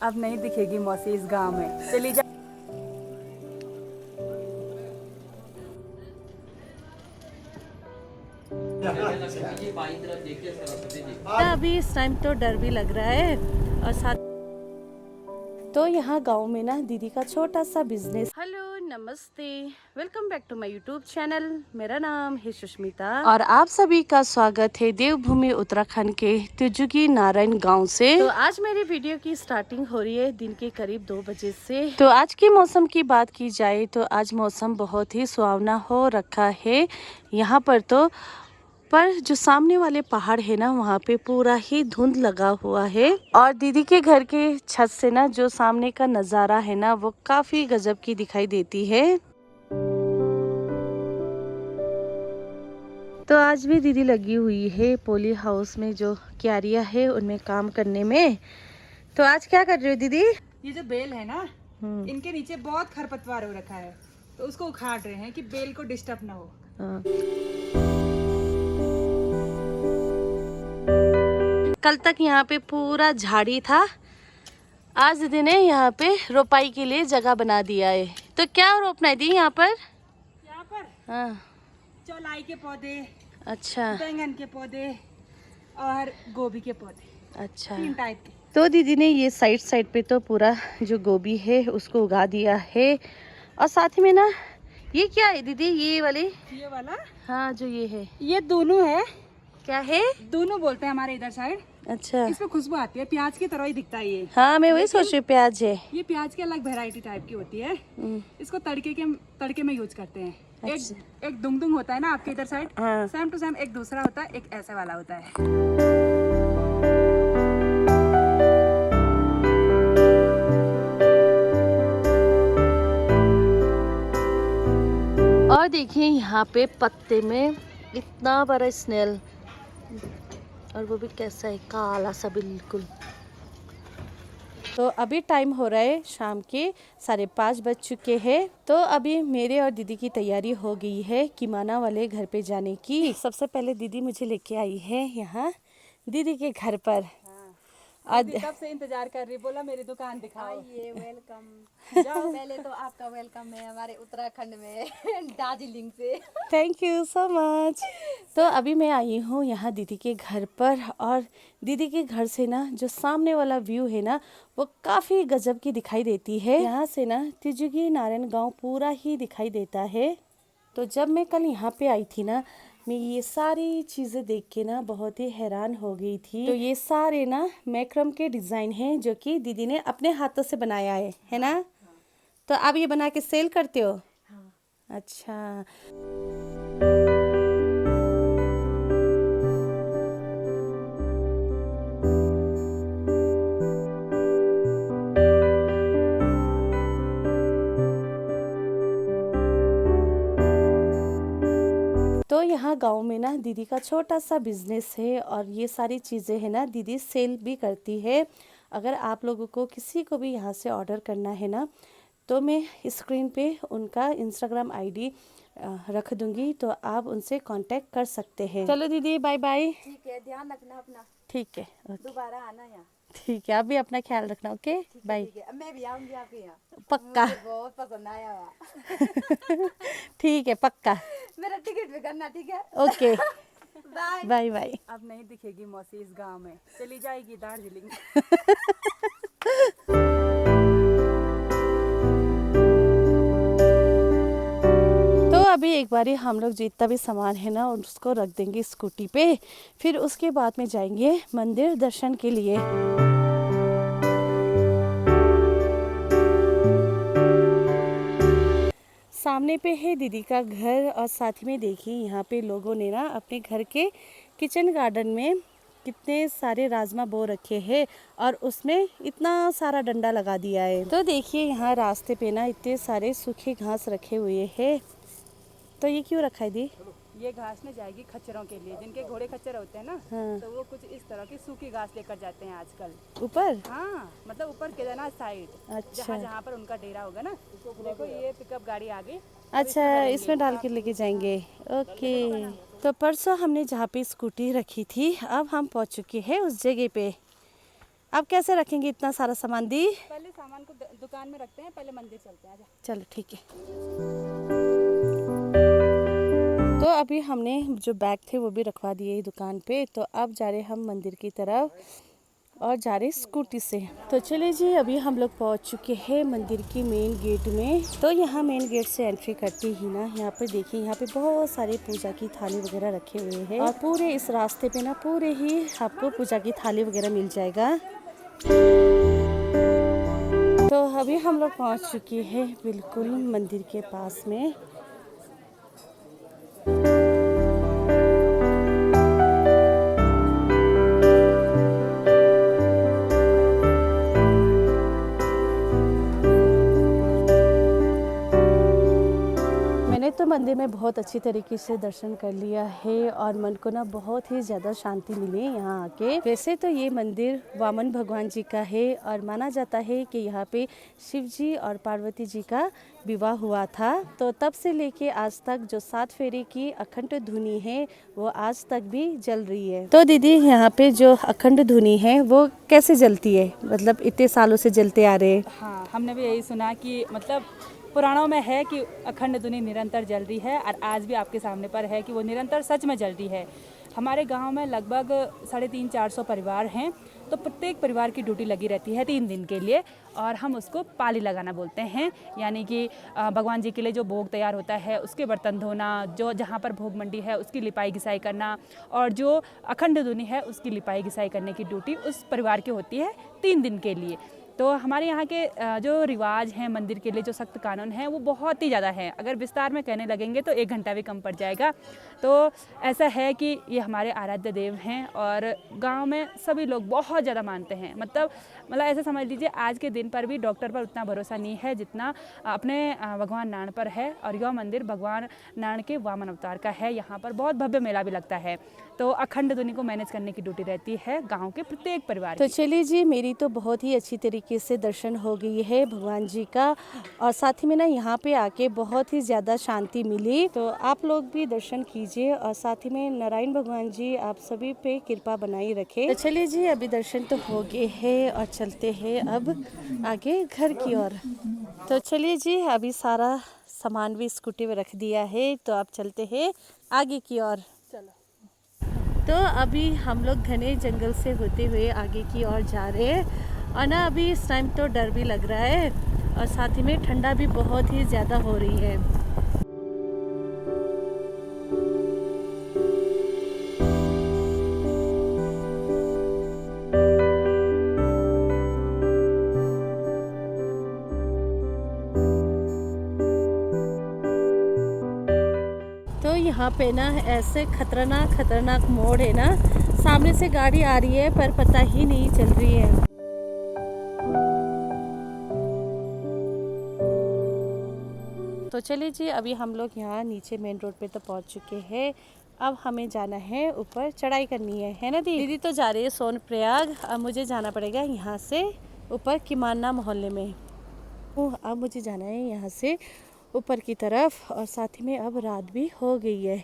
अब नहीं दिखेगी मौसी इस गांव में। चली जा। अभी इस टाइम तो डर भी लग रहा है और साथ तो यहाँ गांव में ना दीदी का छोटा सा बिजनेस। हेलो नमस्ते, welcome back to my YouTube channel. मेरा नाम है सुष्मिता और आप सभी का स्वागत है देवभूमि उत्तराखंड के तिजुकी नारायण गांव से। तो आज मेरी वीडियो की स्टार्टिंग हो रही है दिन के करीब 2 बजे से। तो आज की मौसम की बात की जाए तो आज मौसम बहुत ही सुहावना हो रखा है यहाँ पर जो सामने वाले पहाड़ है ना वहाँ पे पूरा ही धुंध लगा हुआ है और दीदी के घर के छत से ना जो सामने का नज़ारा है ना वो काफी गजब की दिखाई देती है। तो आज भी दीदी लगी हुई है पोली हाउस में जो क्यारियां है उनमें काम करने में। तो आज क्या कर रही हो दीदी? ये जो बेल है ना, इनके नीचे बहुत खरपतवार हो रखा है, तो उसको उखाड़ रहे हैं कि बेल को डिस्टर्ब ना हो। कल तक यहाँ पे पूरा झाड़ी था, आज दीदी ने यहाँ पे रोपाई के लिए जगह बना दिया है। तो क्या रोपना है दी यहाँ पर? यहाँ पर हाँ, चौलाई के पौधे, अच्छा, बैंगन के पौधे और गोभी के पौधे, अच्छा। 3 टाइप के। तो दीदी ने ये साइड पे तो पूरा जो गोभी है उसको उगा दिया है और साथ ही में ना ये क्या है दीदी ये वाला? हाँ, जो ये है ये दोनों है। क्या है? दोनों बोलते हैं हमारे इधर साइड। अच्छा, इसमें खुशबू आती है, प्याज की तरह ही दिखता है ये। हाँ, मैं वही सोच रही हूँ प्याज है। ये प्याज की अलग वैरायटी टाइप की होती है। इसको तड़के में यूज करते हैं। एक दुंगदुंग होता है ना आपके इधर साइड, हाँ। सेम टू सेम एक दूसरा होता है, एक ऐसे वाला होता है। और देखिए यहाँ पे पत्ते में इतना बड़ा स्नेल, और वो भी कैसा है, काला सा बिल्कुल। तो अभी टाइम हो रहा है शाम के 5:30 बज चुके हैं। तो अभी मेरे और दीदी की तैयारी हो गई है किमाना वाले घर पे जाने की। सबसे पहले दीदी मुझे लेके आई है यहाँ दीदी के घर पर। कब से इंतजार कर रही, बोला मेरी दुकान दिखाओ। आइए, वेलकम। जाओ, पहले तो आपका वेलकम है हमारे उत्तराखंड में दार्जिलिंग से। Thank you so much. तो अभी मैं आई हूँ यहाँ दीदी के घर पर और दीदी के घर से ना जो सामने वाला व्यू है ना वो काफ़ी गजब की दिखाई देती है। यहाँ से ना तिजुकी नारायण गांव पूरा ही दिखाई देता है। तो जब मैं कल यहाँ पे आई थी ना, मैं ये सारी चीज़ें देख के ना बहुत ही हैरान हो गई थी। तो ये सारे ना मैक्रम के डिज़ाइन हैं जो कि दीदी ने अपने हाथों से बनाया है ना? तो आप ये बना के सेल करते हो? हाँ। अच्छा। तो यहाँ गांव में ना दीदी का छोटा सा बिजनेस है और ये सारी चीज़ें हैं ना दीदी सेल भी करती है। अगर आप लोगों को किसी को भी यहाँ से ऑर्डर करना है ना तो मैं स्क्रीन पे उनका इंस्टाग्राम आईडी रख दूंगी, तो आप उनसे कांटेक्ट कर सकते हैं। चलो दीदी, बाय बाय। ठीक है, ध्यान रखना अपना। ठीक है, ओके। दोबारा आना यहाँ। ठीक है, आप भी अपना ख्याल रखना। Okay, bye. ठीक है, अब मैं भी आऊंगी आपके यहाँ। पक्का। मुझे बहुत पसंद आया हुआ। ठीक है, पक्का। मेरा टिकट भी करना, ठीक है? Okay, bye bye bye. अब नहीं दिखेगी मौसी इस गांव में, चली जाएगी दार्जिलिंग। तो अभी एक बारी हम लोग जितना भी सामान है ना उसको रख देंगे स्कूटी पे, फिर उसके बाद में जाएंगे मंदिर दर्शन के लिए। सामने पे है दीदी का घर और साथ ही में देखिए यहाँ पे लोगों ने ना अपने घर के किचन गार्डन में कितने सारे राजमा बो रखे हैं और उसमें इतना सारा डंडा लगा दिया है। तो देखिए यहाँ रास्ते पे ना इतने सारे सूखे घास रखे हुए हैं। तो ये क्यों रखा है दी? ये घास में जाएगी खच्चरों के लिए, जिनके घोड़े खच्चर होते हैं ना। हाँ। तो वो कुछ इस तरह की सूखी घास लेकर जाते हैं आजकल ऊपर? हाँ, मतलब ऊपर केदारनाथ साइड। अच्छा। जहाँ पर उनका डेरा होगा ना, देखो ये पिकअप गाड़ी आ गई। अच्छा, इसमें डाल के लेके जाएंगे। ओके। तो परसों हमने जहाँ पे स्कूटी रखी थी अब हम पहुँच चुके हैं उस जगह पे। आप कैसे रखेंगे इतना सारा सामान दी? पहले सामान को दुकान में रखते हैं, पहले मंदिर चलते हैं। आजा। चलो ठीक है। तो अभी हमने जो बैग थे वो भी रखवा दिए दुकान पे, तो अब जा रहे हम मंदिर की तरफ और जा रहे स्कूटी से। तो चलिए जी, अभी हम लोग पहुंच चुके हैं मंदिर की मेन गेट में। तो यहाँ मेन गेट से एंट्री करते ही ना, यहाँ पे देखिए, यहाँ पे बहुत सारे पूजा की थाली वगैरह रखे हुए हैं और पूरे इस रास्ते पे ना पूरे ही आपको पूजा की थाली वगैरह मिल जाएगा। तो अभी हम लोग पहुंच चुके हैं बिल्कुल मंदिर के पास में। तो मंदिर में बहुत अच्छी तरीके से दर्शन कर लिया है और मन को ना बहुत ही ज़्यादा शांति मिली यहाँ आके। वैसे तो ये मंदिर वामन भगवान जी का है और माना जाता है कि यहाँ पे शिव जी और पार्वती जी का विवाह हुआ था। तो तब से लेके आज तक जो 7 फेरे की अखंड धुनी है वो आज तक भी जल रही है। तो दीदी, यहाँ पे जो अखंड धुनी है वो कैसे जलती है? मतलब इतने सालों से जलते आ रहे। हाँ, हमने भी यही सुना कि मतलब पुराणों में है कि अखंड धुनी निरंतर जल रही है और आज भी आपके सामने पर है कि वो निरंतर सच में जल रही है। हमारे गांव में लगभग 350-400 परिवार हैं, तो प्रत्येक परिवार की ड्यूटी लगी रहती है 3 दिन के लिए और हम उसको पाली लगाना बोलते हैं। यानी कि भगवान जी के लिए जो भोग तैयार होता है उसके बर्तन धोना, जो जहाँ पर भोग मंडी है उसकी लिपाई घिसाई करना और जो अखंड धुनी है उसकी लिपाई घिसाई करने की ड्यूटी उस परिवार की होती है 3 दिन के लिए। तो हमारे यहाँ के जो रिवाज हैं मंदिर के लिए, जो सख्त कानून हैं वो बहुत ही ज़्यादा हैं। अगर विस्तार में कहने लगेंगे तो 1 घंटा भी कम पड़ जाएगा। तो ऐसा है कि ये हमारे आराध्य देव हैं और गांव में सभी लोग बहुत ज़्यादा मानते हैं। मतलब ऐसे समझ लीजिए, आज के दिन पर भी डॉक्टर पर उतना भरोसा नहीं है जितना अपने भगवान नारायण पर है। और यह मंदिर भगवान नारायण के वामन अवतार का है। यहाँ पर बहुत भव्य मेला भी लगता है। तो अखंड धुनी को मैनेज करने की ड्यूटी रहती है गांव के प्रत्येक परिवार। तो चलिए जी, मेरी तो बहुत ही अच्छी तरीके से दर्शन हो गई है भगवान जी का और साथ ही में ना यहाँ पे आके बहुत ही ज़्यादा शांति मिली। तो आप लोग भी दर्शन कीजिए और साथ ही में नारायण भगवान जी आप सभी पे कृपा बनाई रखे। तो चलिए जी, अभी दर्शन तो हो गए हैं और चलते हैं अब आगे घर की ओर। तो चलिए जी, अभी सारा सामान भी स्कूटी में रख दिया है, तो आप चलते हैं आगे की ओर। तो अभी हम लोग घने जंगल से होते हुए आगे की ओर जा रहे हैं और ना अभी इस टाइम तो डर भी लग रहा है और साथ ही में ठंडा भी बहुत ही ज़्यादा हो रही है। तो यहाँ पे ना ऐसे खतरनाक मोड़ है ना, सामने से गाड़ी आ रही है पर पता ही नहीं चल रही है। तो चलिए जी, अभी हम लोग यहाँ नीचे मेन रोड पे तो पहुँच चुके हैं। अब हमें जाना है ऊपर, चढ़ाई करनी है ना दीदी? तो जा रही है सोनप्रयाग। अब मुझे जाना पड़ेगा यहाँ से ऊपर किमाना मोहल्ले में। अब मुझे जाना है यहाँ से ऊपर की तरफ और साथ ही में अब रात भी हो गई है।